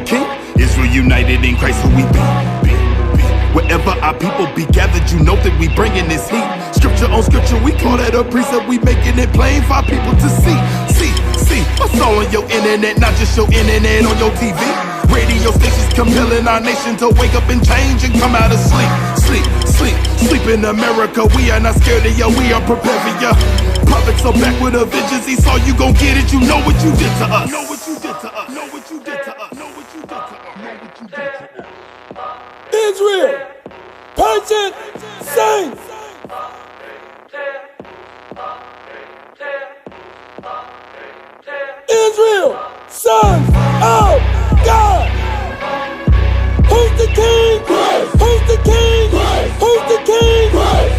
King. Israel united in Christ, who we be. Wherever our people be gathered, you know that we bringing this heat. Scripture on scripture, we call that a precept. We making it plain for our people to see. What's all on your internet, not just your internet on your TV. Radio stations compelling our nation to wake up and change and come out of sleep. Sleep in America. We are not scared of ya, we are prepared for ya. Prophets are back with a vengeance. He saw you gon' get it. You know what you did to us. Know what you did to us. Know what you did to us. Know what you did to us. Know what you did to us. Israel, purchase, sing. Israel, sons of God. Who's the king? Christ. Who's the king? Christ. Who's the king? Christ.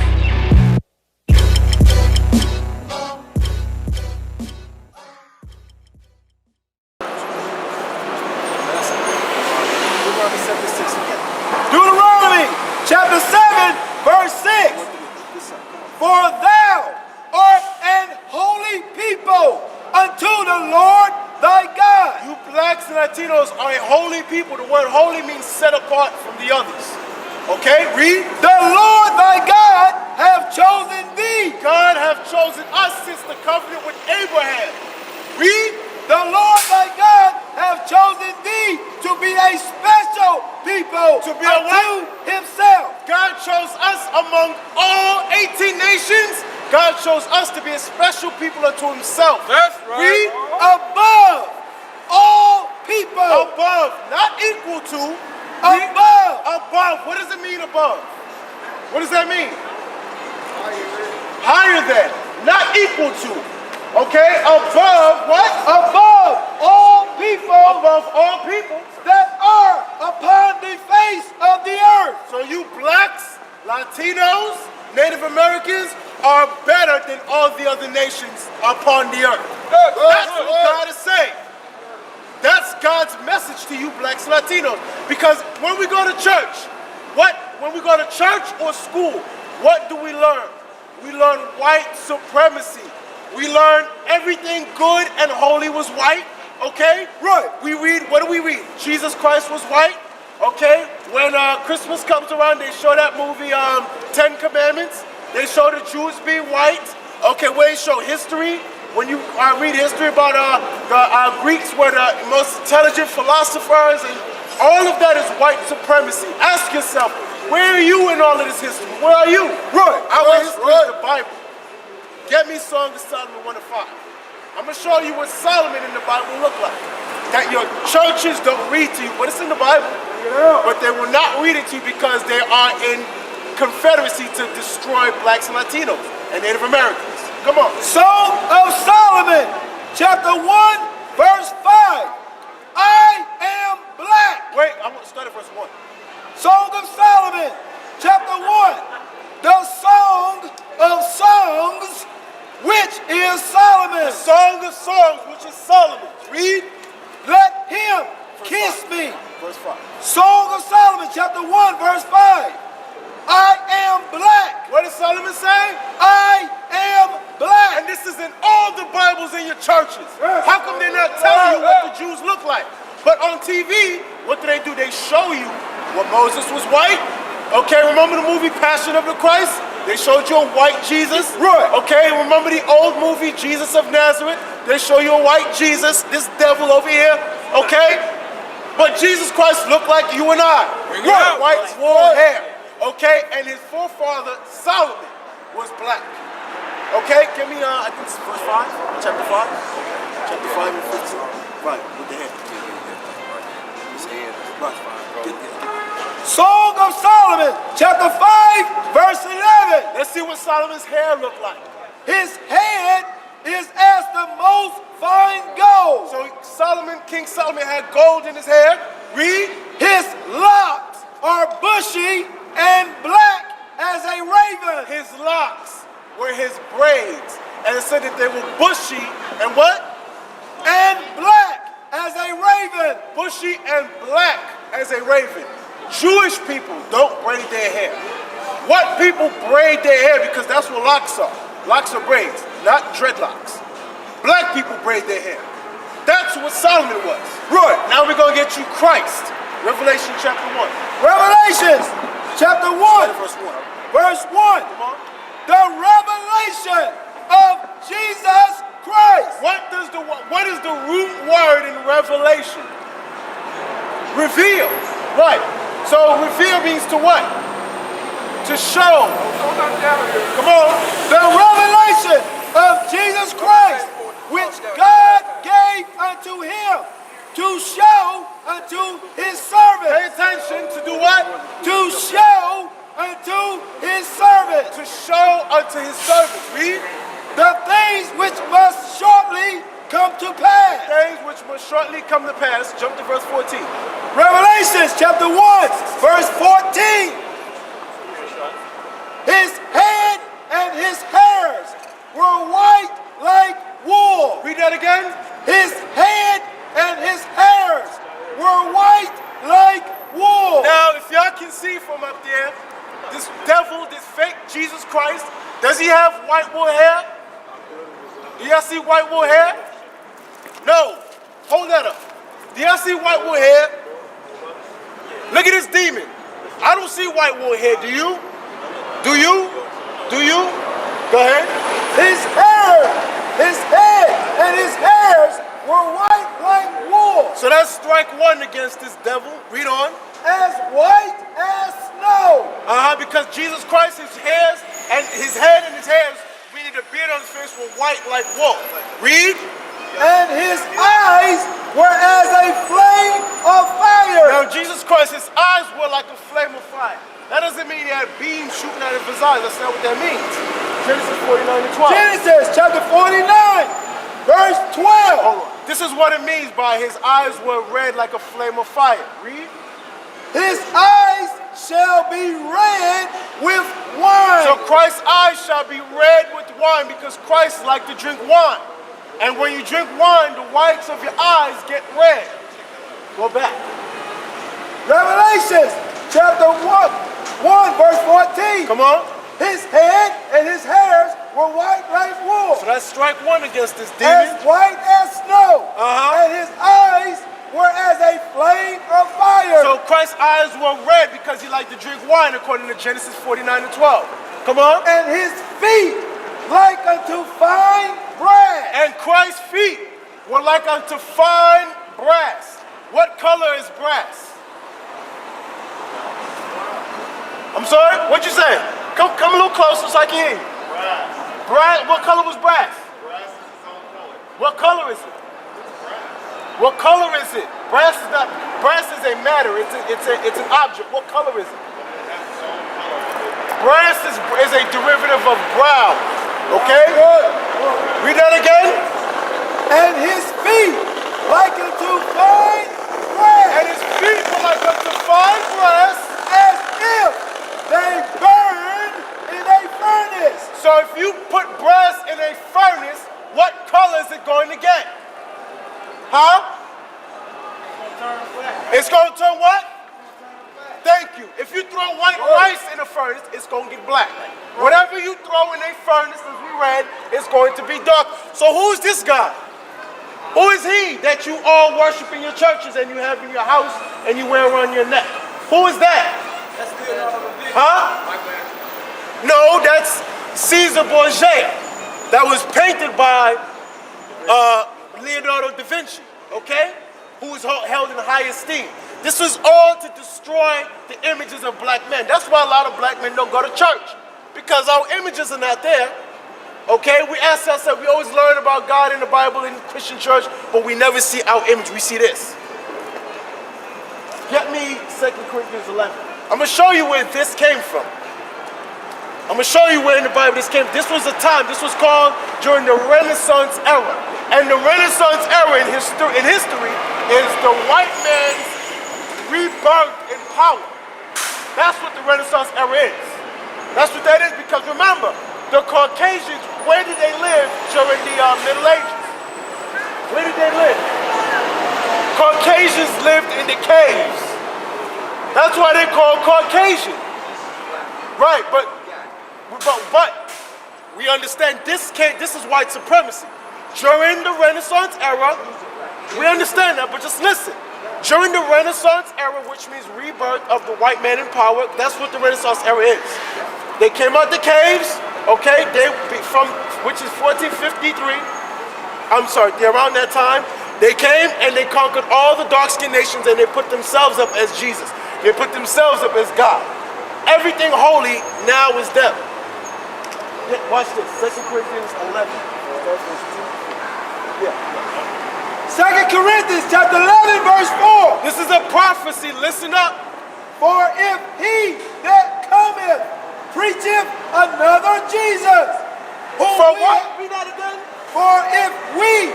Deuteronomy chapter 7, verse 6. For thou art an holy people unto the Lord thy God. You blacks and Latinos are a holy people. The word holy means set apart from the others. Okay, read. The Lord thy God have chosen thee. God have chosen us since the covenant with Abraham. Read. The Lord thy God have chosen thee to be a special people. To be unto himself. God chose us among all 18 nations. God chose us to be a special people unto himself. That's right. Read. Above all people. Above, not equal to. Above. Above. What does it mean above? What does that mean? Higher than. Not equal to. Okay, above what? Above all people. Above all people that are upon the face of the earth. So you blacks, Latinos, Native Americans are better than all the other nations upon the earth. That's what God is saying. That's God's message to you blacks and Latinos. Because when we go to church, when we go to church or school, what do we learn? We learn white supremacy. We learn everything good and holy was white, okay? Right. We read, what do we read? Jesus Christ was white, okay? When Christmas comes around, they show that movie, 10 Commandments. They show the Jews being white. Okay, where they show history. When you read history about the Greeks were the most intelligent philosophers, and all of that is white supremacy. Ask yourself, where are you in all of this history? Where are you? Right. Our history is the Bible. Get me Song of Solomon 1 and 5. I'm going to show you what Solomon in the Bible look like. That your churches don't read to you, but it's in the Bible. Yeah. But they will not read it to you because they are in confederacy to destroy blacks and Latinos and Native Americans. Come on. Song of Solomon, chapter 1, verse 5. I am black. Wait, I'm going to start at verse 1. Song of Solomon, chapter 1. The Song of Songs, which is Solomon. The Song of Songs, which is Solomon. Read. Let him kiss me. Verse 5. Song of Solomon, chapter 1, verse 5. I am black. What does Solomon say? I am black. And this is in all the Bibles in your churches. How come they're not telling you what the Jews look like? But on TV, what do? They show you what Moses was white. Okay, remember the movie Passion of the Christ? They showed you a white Jesus. Right. Okay, remember the old movie Jesus of Nazareth? They show you a white Jesus, this devil over here. Okay? But Jesus Christ looked like you and I. Right. White, wool hair. Okay, and his forefather Solomon was black. Okay, give me I think it's verse 5, chapter 5. Chapter 5 and 15. Right, with the hair. His hair. Right. Song of Solomon, chapter 5, verse 11. Let's see what Solomon's hair looked like. His head is as the most fine gold. So King Solomon had gold in his hair. Read. His locks are bushy and black as a raven. His locks were his braids. And it said that they were bushy and what? And black as a raven. Bushy and black as a raven. Jewish people don't braid their hair. What people braid their hair because that's what locks are. Locks are braids, not dreadlocks. Black people braid their hair. That's what Solomon was. Right. Now we're going to get you Christ. Revelation chapter 1. Revelations chapter 1, Verse 1. verse 1. Come on. The revelation of Jesus Christ. What is the root word in revelation? Reveal. Right. So reveal means to what? To show. Come on. The revelation of Jesus Christ, which God gave unto him to show unto his servants. Pay attention to do what? To show unto his servants. To show unto his servants. Read. The things which must shortly come to pass. Things which must shortly come to pass. Jump to verse 14. Revelations chapter 1, verse 14. His head and his hairs were white like wool. Read that again. His head and his hairs were white like wool. Now, if y'all can see from up there, this devil, this fake Jesus Christ, does he have white wool hair? Do y'all see white wool hair? No. Hold that up. Do y'all see white wool hair? Look at this demon. I don't see white wool hair. Do you? Do you? Do you? Go ahead. His head and his hairs were white like wool. So that's strike one against this devil. Read on. As white as snow. Because Jesus Christ, his hairs and his head and his hairs, meaning the beard on his face, were white like wool. Read. And his eyes were as a flame of fire. Now Jesus Christ, his eyes were like a flame of fire. That doesn't mean he had beams shooting out of his eyes. That's not what that means. Genesis 49 and 12. Genesis chapter 49, verse 12. Hold on. This is what it means by his eyes were red like a flame of fire. Read. His eyes shall be red with wine. So Christ's eyes shall be red with wine because Christ liked to drink wine. And when you drink wine, the whites of your eyes get red. Go back. Revelations chapter 1, verse 14. Come on. His head and his hairs were white like wool. So that's strike one against this demon. As white as snow. And his eyes were as a flame of fire. So Christ's eyes were red because he liked to drink wine according to Genesis 49 and 12. Come on. And his feet like unto fine brass. And Christ's feet were like unto fine brass. What color is brass? I'm sorry? What'd you say? Come a little closer so I can hear you. Brass. What color was brass? Brass is its own color. What color is it? Brass. What color is it? Brass is not. Brass is a matter. It's an object. What color is it? Brass is a derivative of brown. Okay? Read that again. And his feet like unto fine brass. And his feet were like unto fine brass, as if they burned in a furnace. So if you put brass in a furnace, what color is it going to get? Huh? It's going to turn what? Thank you. If you throw white rice in a furnace, it's going to get black. Whatever you throw in a furnace, as we read, it's going to be dark. So who's this guy? Who is he that you all worship in your churches and you have in your house and you wear around your neck? Who is that? Huh? No, that's Caesar Borgia. That was painted by Leonardo da Vinci, okay? Who was held in high esteem. This was all to destroy the images of black men. That's why a lot of black men don't go to church, because our images are not there. Okay, we ask ourselves, we always learn about God in the Bible in the Christian church, but we never see our image, we see this. Get me 2 Corinthians 11. I'm going to show you where this came from. I'm going to show you where in the Bible this came from. This was a time, this was called during the Renaissance era. And the Renaissance era in history is the white man's rebirth in power. That's what the Renaissance era is. That's what that is, because remember, the Caucasians, where did they live during the Middle Ages? Where did they live? Caucasians lived in the caves. That's why they're called Caucasian. Right, but we understand this is white supremacy. During the Renaissance era, We understand that, but just listen. During the Renaissance era, which means rebirth of the white man in power, that's what the Renaissance era is. They came out the caves, okay, which is 1453. I'm sorry, around that time. They came and they conquered all the dark-skinned nations and they put themselves up as Jesus. They put themselves up as God. Everything holy now is them. Yeah, watch this, 2 Corinthians 11. Yeah. 2 Corinthians chapter 11, verse 4. This is a prophecy, listen up. For if he that cometh preacheth another Jesus, whom For we- what? Read that again. For if he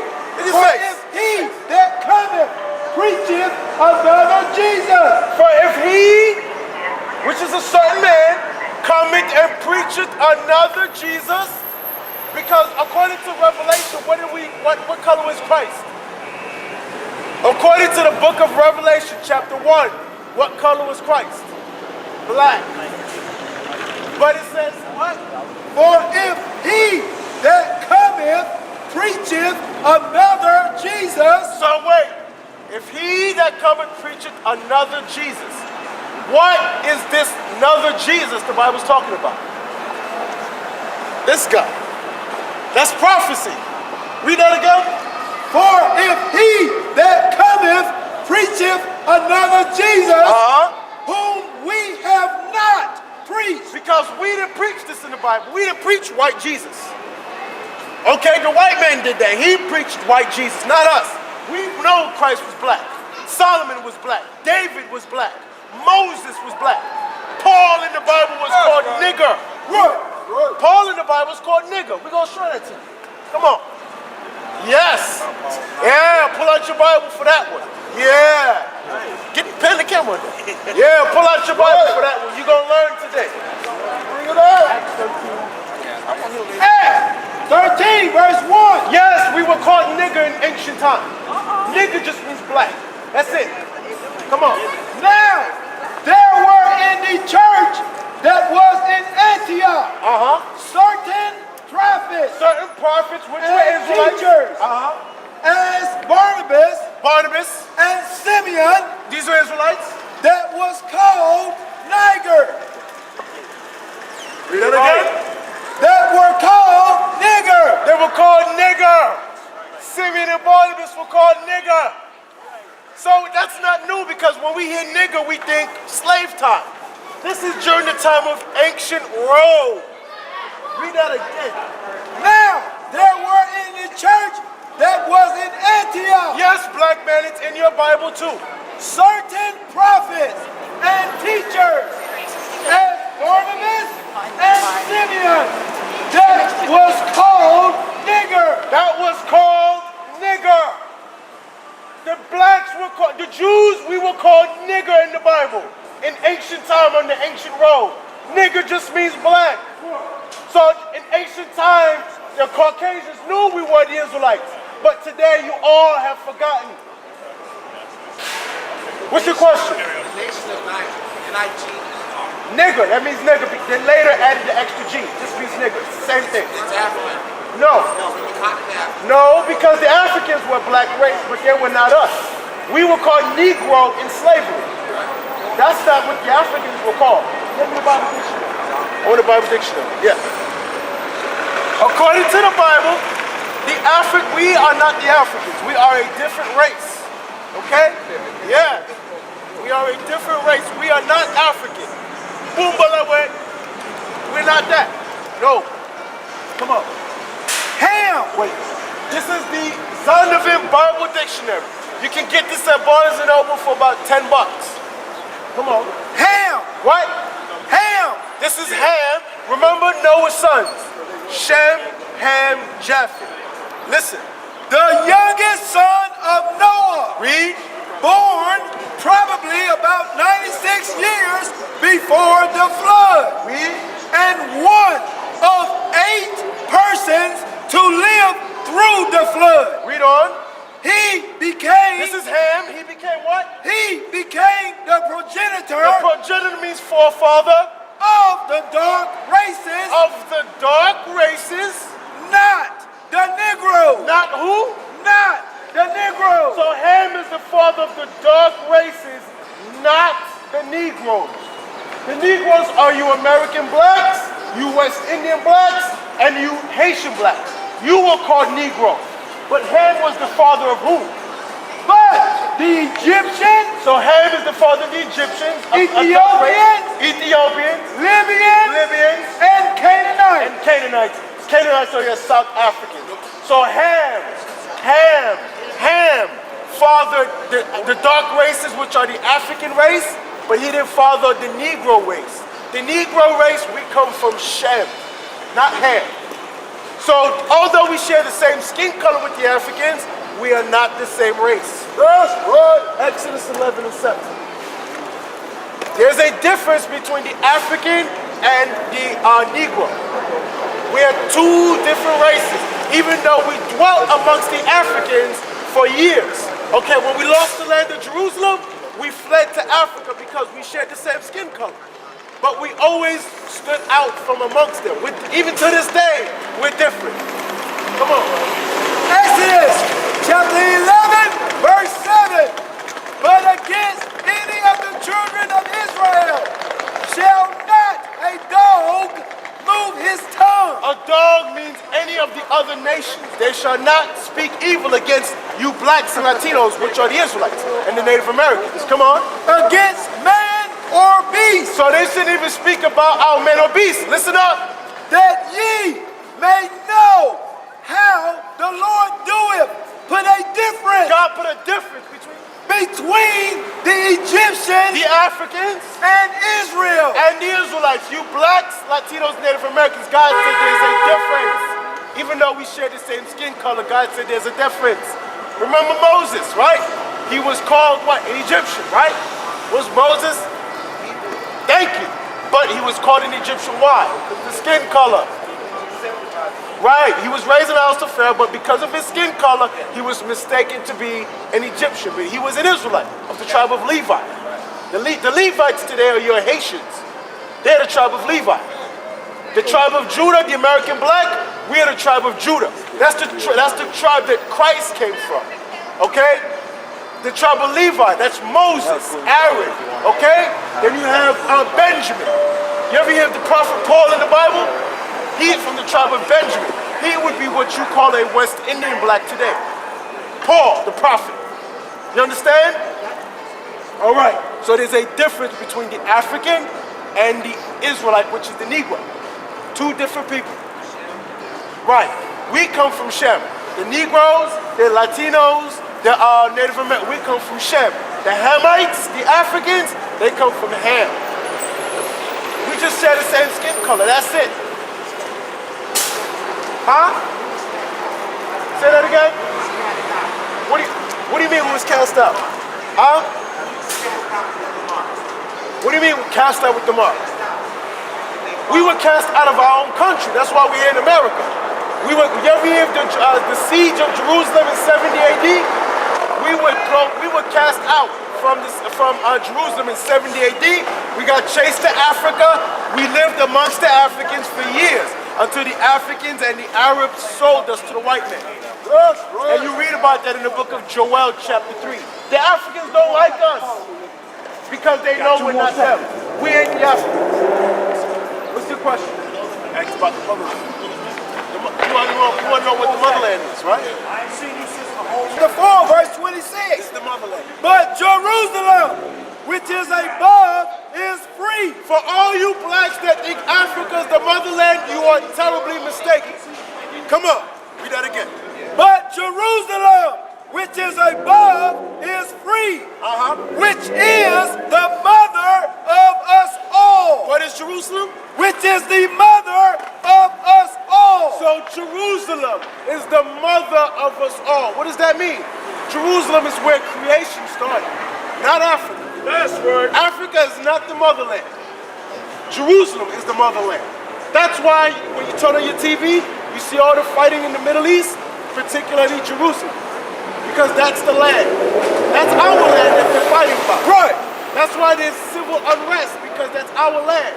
that cometh preacheth another Jesus, For if he, which is a certain man, cometh and preacheth another Jesus, because according to Revelation, what color is Christ? According to the book of Revelation, chapter 1, what color was Christ? Black. But it says what? for if he that cometh preacheth another Jesus, So wait, if he that cometh preacheth another Jesus, what is this another Jesus the Bible's talking about? This guy. That's prophecy. Read that again. for if he that cometh preacheth another Jesus, whom we have not preached. Because we didn't preach this in the Bible. We didn't preach white Jesus. Okay, the white man did that. He preached white Jesus, not us. We know Christ was black. Solomon was black. David was black. Moses was black. Paul in the Bible was called nigger. Paul in the Bible is called nigger. We're going to show that to you. Come on. Yes. Yeah, pull out your Bible for that one. Yeah. Get the pen and camera. Yeah, pull out your Bible for that one. You're going to learn today. Bring it up. Acts 13, verse 1. Yes, we were called nigger in ancient times. Nigger just means black. That's it. Come on. Now, there were in the church that was in Antioch certain prophets Certain prophets, which were and Israelites. teachers, as Barnabas and Simeon, These are Israelites. that was called Niger. Read it again. That were called nigger. They were called nigger. Simeon and Barnabas were called nigger. So that's not new, because when we hear nigger, we think slave time. This is during the time of ancient Rome. Read that again. Now, there were in the church that was in Antioch Yes, black man, it's in your Bible too. certain prophets and teachers, as Barnabas and Simeon, that was called nigger. That was called nigger. The blacks were called, the Jews, we were called nigger in the Bible. In ancient time, under ancient Rome. Nigger just means black. So in ancient times, the Caucasians knew we were the Israelites. But today, you all have forgotten. What's your question? Nigger, that means nigger. Then later added the extra G. This means nigger. It's the same thing. No. No, because the Africans were black race, but they were not us. We were called Negro in slavery. That's not what the Africans were called. Give me the Bible dictionary. I want the Bible dictionary. Yeah. According to the Bible, we are not the Africans. We are a different race. Okay? Yeah. We are a different race. We are not African. Boombalaway. We're not that. No. Come on. Ham, Wait. This is the Zondervan Bible Dictionary. You can get this at Barnes & Noble for about $10. Come on. Ham, What? Ham, This is Ham. Remember Noah's sons. Shem, Ham, Japheth. Listen. the youngest son of Noah, Read. born probably about 96 years before the flood, Read. and one of 8 persons to live through the flood. Read on. He became This is Ham. He became what? the progenitor The progenitor means forefather of the dark races, of the dark races. not the Negro, Not who? not the Negroes. So Ham is the father of the dark races, not the Negroes. The Negroes are you American blacks, you West Indian blacks, and you Haitian blacks. You were called Negro. But Ham was the father of who? But the Egyptians, So Ham is the father of the Egyptians, Ethiopians, Libyans, and Canaanites. and Canaanites. Canaanites are your South Africans. So Ham fathered the dark races, which are the African race, but he didn't father the Negro race. The Negro race, we come from Shem, not Ham. So although we share the same skin color with the Africans, we are not the same race. That's right. Exodus 11 and 7. There's a difference between the African and the Negro. We are two different races, even though we dwelt amongst the Africans for years. Okay, when we lost the land of Jerusalem, we fled to Africa because we shared the same skin color. But we always stood out from amongst them. Even to this day, we're different. Come on. Exodus chapter 11, verse 7. But against any of the children of Israel shall not a dog move his tongue. A dog means any of the other nations. They shall not speak evil against you blacks and Latinos, which are the Israelites and the Native Americans. Come on. Against man or beast, So they shouldn't even speak about our men or beasts. Listen up. that ye may know how the Lord doeth. Put a difference God put a difference between the Egyptians the Africans and Israel. and the Israelites. You blacks, Latinos, Native Americans, God said there's a difference. Even though we share the same skin color, God said there's a difference. Remember Moses, right? He was called what? An Egyptian, right? Was Moses? Thank you. But he was called an Egyptian. Why? Because of the skin color. Right. He was raised in the house of Pharaoh, but because of his skin color, he was mistaken to be an Egyptian. But he was an Israelite of the tribe of Levi. The Levites today are your Haitians. They're the tribe of Levi. The tribe of Judah, the American black, we are the tribe of Judah. That's the tribe that Christ came from. Okay? The tribe of Levi, that's Moses, Aaron. Okay? Then you have Benjamin. You ever hear of the prophet Paul in the Bible? He is from the tribe of Benjamin. He would be what you call a West Indian black today. Paul, the prophet. You understand? All right. So there's a difference between the African and the Israelite, which is the Negro. Two different people. Right. We come from Shem. The Negroes, the Latinos, the Native Americans, we come from Shem. The Hamites, the Africans, they come from Ham. We just share the same skin color. That's it. Huh? Say that again? What do you mean we was cast out? Huh? What do you mean cast out with the mark? We were cast out of our own country. That's why we're in America. You ever hear of the siege of Jerusalem in 70 AD? We were cast out from Jerusalem in 70 AD. We got chased to Africa. We lived amongst the Africans for years, until the Africans and the Arabs sold us to the white man. And you read about that in the book of Joel chapter 3. The Africans don't like us because they know we're not them. We ain't the Africans. What's your question? Ask about the motherland. You want to know what the motherland is, right? The 4, verse 26. It's the motherland. But Jerusalem, which is above, is free. For all you blacks that think Africa's the motherland, you are terribly mistaken. Come on, read that again. But Jerusalem, which is above, is free, which is the mother of us all. What is Jerusalem? Which is the mother of us all. So Jerusalem is the mother of us all. What does that mean? Jerusalem is where creation started, not Africa. That's right. Africa is not the motherland. Jerusalem is the motherland. That's why when you turn on your TV, you see all the fighting in the Middle East, particularly Jerusalem. Because that's the land. That's our land that they're fighting about. Right. That's why there's civil unrest, because that's our land.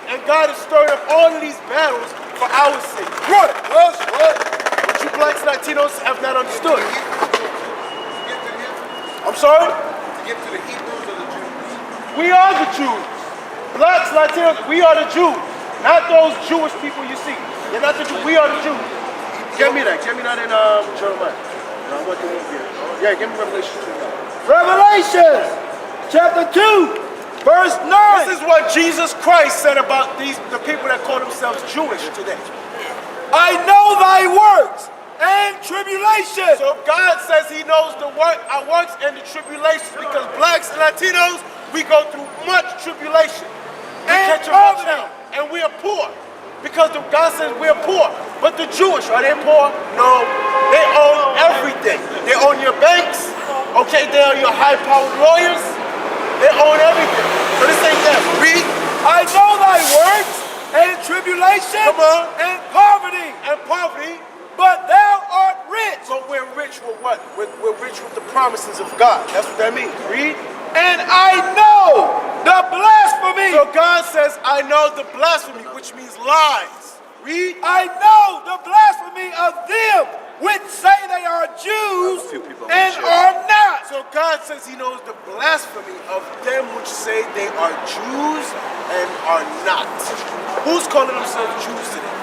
And God is stirring up all of these battles for our sake. Right. That's right. But you blacks, Latinos have not understood. I'm sorry? To give to the Hebrews or the Jews? We are the Jews. Blacks, Latinos, we are the Jews. Not those Jewish people you see. They're not the Jews. We are the Jews. Get me that. Get me that in Jeremiah. No, I'm going to move here. Yeah, give me Revelation 2. Revelations chapter 2, verse 9. This is what Jesus Christ said about the people that call themselves Jewish today. I know thy works and tribulation. So God says he knows our works and the tribulations, because blacks and Latinos, we go through much tribulation. We And catch a rush poverty. now, and we are poor. Because God says we are poor. But the Jewish, are they poor? No. They own everything. They own your banks. Okay, they are your high-powered lawyers. They own everything. So this ain't them. Read. I know thy works and tribulation Come on. and poverty, And poverty. but thou art rich. So we're rich with what? We're rich with the promises of God. That's what that means. Read. And I know the blasphemy. So God says, I know the blasphemy, which means lies. Read. I know the blasphemy of them which say they are Jews and are not. So God says he knows the blasphemy of them which say they are Jews and are not. Who's calling themselves Jews today?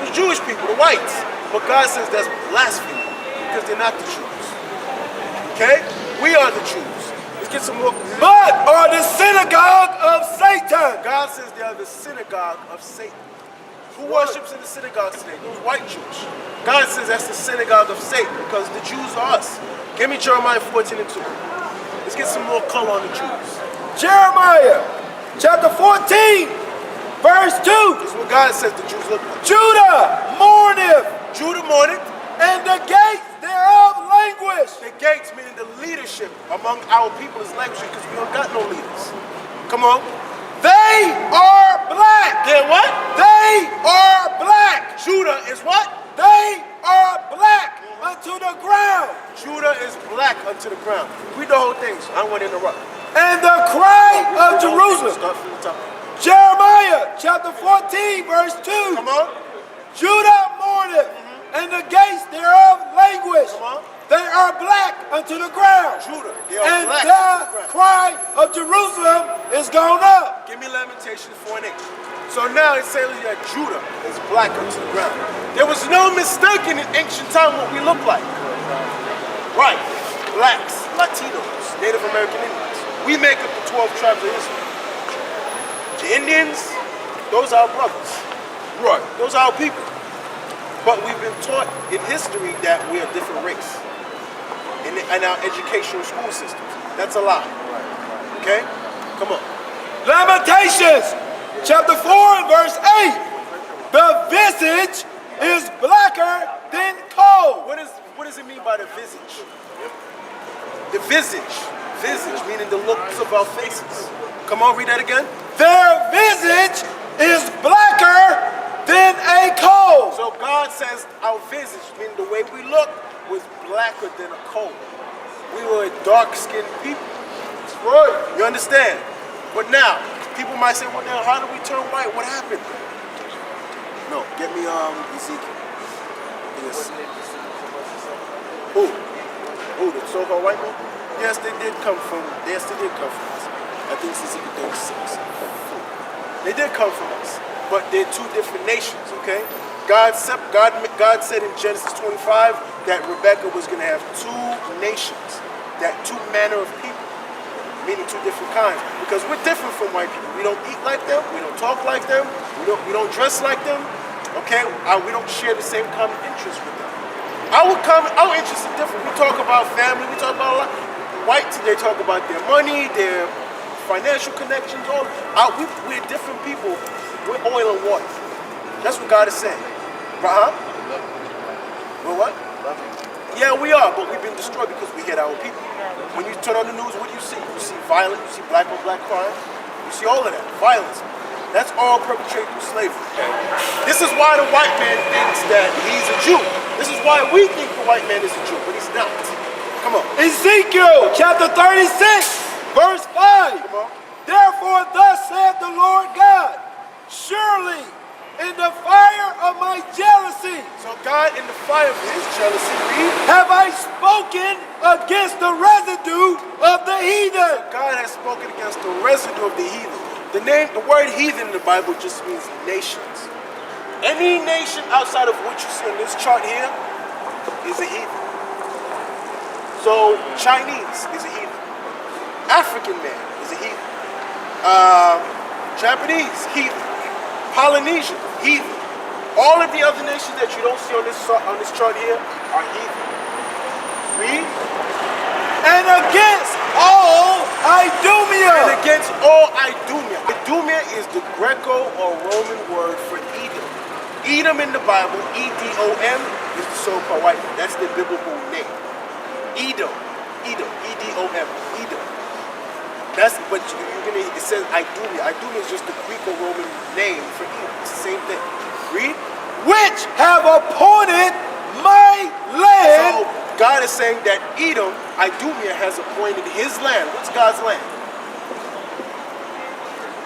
The Jewish people, the whites. But God says that's blasphemy because they're not the Jews. Okay? We are the Jews. Let's get some more. But are the synagogue of Satan. God says they are the synagogue of Satan. Who worships in the synagogues today? Those white Jews. God says that's the synagogue of Satan because the Jews are us. Give me Jeremiah 14 and 2. Let's get some more color on the Jews. Jeremiah chapter 14, verse 2. This is what God says the Jews look like. Judah mourneth, Judah mourneth. and the gates thereof languish. The gates, meaning the leadership among our people, is languishing because we don't got no leaders. Come on. They are black. They're what? They are black. Judah is what? They are black unto the ground. Judah is black unto the ground. Read the whole thing, so I don't want to interrupt. And the cry of Jerusalem. Start from the top. Jeremiah chapter 14, verse 2. Come on. Judah mourneth, and the gates thereof languish. Come on. They are black unto the ground. Judah, they are And black the unto the ground. cry of Jerusalem is gone up. Give me Lamentations 4 and 8. So now it says that Judah is black unto the ground. There was no mistaking in ancient time what we look like. Right. Blacks, Latinos, Native American Indians. We make up the 12 tribes of Israel. The Indians, those are our brothers. Right. Those are our people. But we've been taught in history that we're a different race in our educational school systems. That's a lie. Okay? Come on. Lamentations chapter 4 and verse 8. The visage is blacker than coal. What does it mean by the visage? The visage. Visage, meaning the looks of our faces. Come on, read that again. Their visage is blacker than a coal. So God says our visage, meaning the way we look, was blacker than a coal. We were a dark-skinned people. That's right. You understand? But now, people might say, well, now, how do we turn white? What happened? No, get me Ezekiel. Yes. Who? The so-called white man? Yes, they did come from us. I think it's Ezekiel 36. They did come from us. But they're two different nations, okay? God said in Genesis 25 that Rebecca was going to have two nations, that two manner of people, meaning two different kinds. Because we're different from white people. We don't eat like them. We don't talk like them. We don't dress like them. Okay? We don't share the same common interests with them. Our interests are different. We talk about family. We talk about a lot. Whites, they talk about their money, their financial connections. We're different people. We're oil and water. That's what God is saying. We're what? Yeah, we are, but we've been destroyed because we hate our people. When you turn on the news, what do you see? You see violence, you see black on black crime, you see all of that, violence. That's all perpetrated through slavery. This is why the white man thinks that he's a Jew. This is why we think the white man is a Jew, but he's not. Come on. Ezekiel chapter 36, verse 5. Come on. Therefore thus saith the Lord God, surely in the fire of my jealousy So God, in the fire of his jealousy, have I spoken against the residue of the heathen. God has spoken against the residue of the heathen. The word heathen in the Bible just means nations. Any nation outside of what you see on this chart here is a heathen. So Chinese is a heathen. African man is a heathen. Japanese, heathen. Polynesian, heathen. All of the other nations that you don't see on this chart here are heathen. Read. And against all Idumea. And against all Idumea. Idumea is the Greco or Roman word for Edom. Edom in the Bible, E-D-O-M, is the so-called white man. That's the biblical name. Edom, E-D-O-M, Edom. That's what it says Idumea. Idumea is just the Greek or Roman name for Edom. It's the same thing. Read. Which have appointed my land. So God is saying that Edom, Idumea, has appointed his land. What's God's land?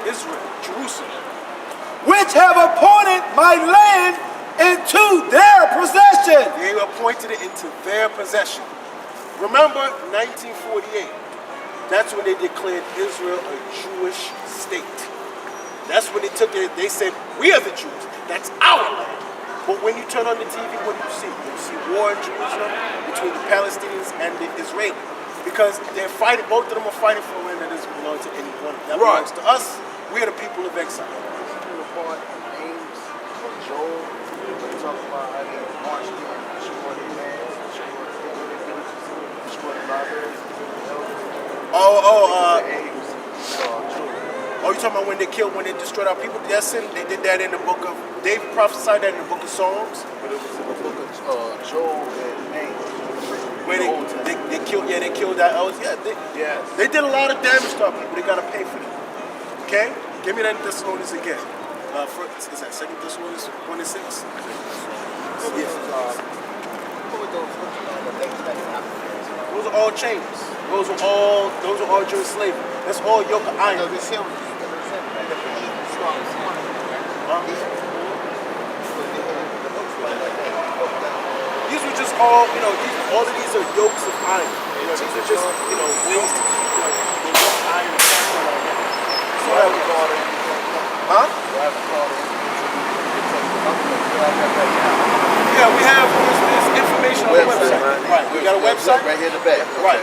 Israel, Jerusalem. Which have appointed my land into their possession. They appointed it into their possession. Remember 1948. That's when they declared Israel a Jewish state. That's when they took it. They said, we are the Jews. That's our land. But when you turn on the TV, what do you see? You see war in Jerusalem between the Palestinians and the Israelis. Because they're fighting, both of them are fighting for land that doesn't belong to anyone. That belongs to us. We are the people of exile. Apart names of Joel, we talk about how they marched in, destroyed their lands, destroyed the villages, destroyed the libraries, the elders. Oh, you talking about when they destroyed our people? That's in, they did that in the book of, David prophesied that in the book of Psalms. But it was in the book of Joel and names. Where they killed our elders. Yeah, they did a lot of damage to our people. They got to pay for it. Okay? Give me that Thessalonians again. Is that 2 Thessalonians 1 and 6? Yeah. Those are all chains. Those are all Jewish slavery. That's all yoke of iron. These were just all, all of these are yokes of iron. These are just, ways to keep the yoke of iron like that. Huh? Yeah, we have this information on the website. Right, we got a website. Right here in the back. Right.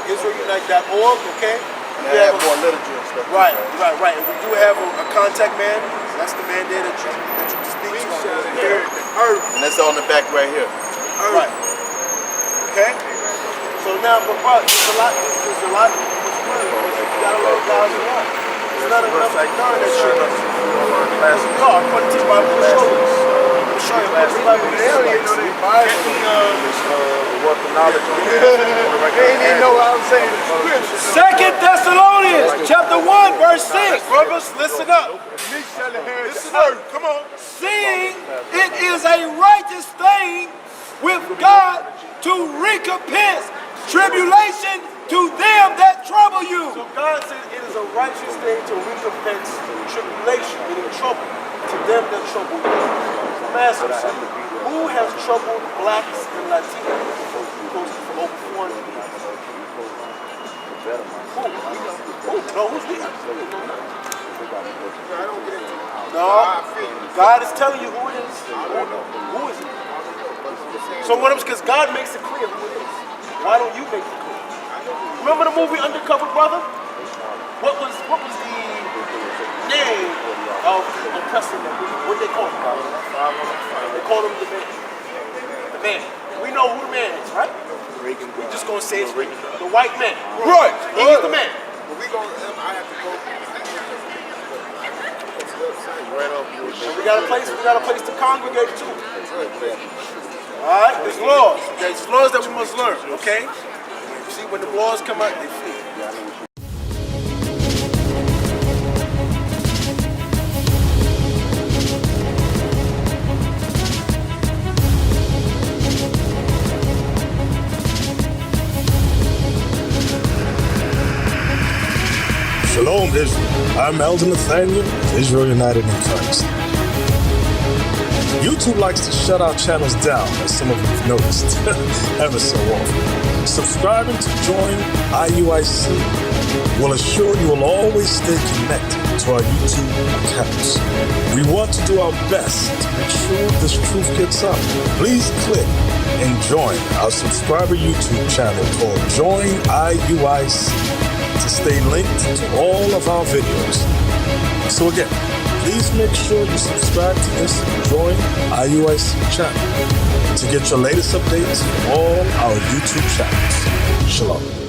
IsraelUnite.org, okay? We have more literature and stuff. Right. And we do have a contact man. That's the man there that you can speak to. And that's on the back right here. Right. Okay? So now, but there's a lot. You gotta learn God's law. It's not enough to learn that shit. No, I'm going to teach Bible to show you. I'm show you what's the Bible to Work of knowledge on there. They didn't even know what I was saying. 2 Thessalonians chapter 1 verse 6. Brothers, listen up. Listen up. Come on. Seeing it is a righteous thing with God to recompense tribulation to them that trouble you. So God says it is a righteous thing to recompense tribulation, meaning trouble, to them that trouble you. Master, who has troubled blacks and Latinos for over 400 years? Who? No, who's we? No, God is telling you who it is. Who is it? So what I'm, because God makes it clear who it is. Why don't you make it clear? Remember the movie Undercover Brother? What was the name of the oppressor? What they call him? They call him the man. The man. We know who the man is, right? We're just gonna say it's the white man. Right. He's the man. I have to go. We got a place to congregate to. Alright, there's laws. There's laws that we must learn, okay? You see, when the laws come out, they flee. Shalom, Israel. I'm Elder Nathaniel, Israel United in Christ. YouTube likes to shut our channels down, as some of you have noticed, ever so often. Subscribing to join IUIC will assure you will always stay connected to our YouTube accounts. We want to do our best to make sure this truth gets out. Please click and join our subscriber YouTube channel called Join IUIC to stay linked to all of our videos. So again, please make sure you subscribe to this Join IUIC channel to get your latest updates from all our YouTube channels. Shalom.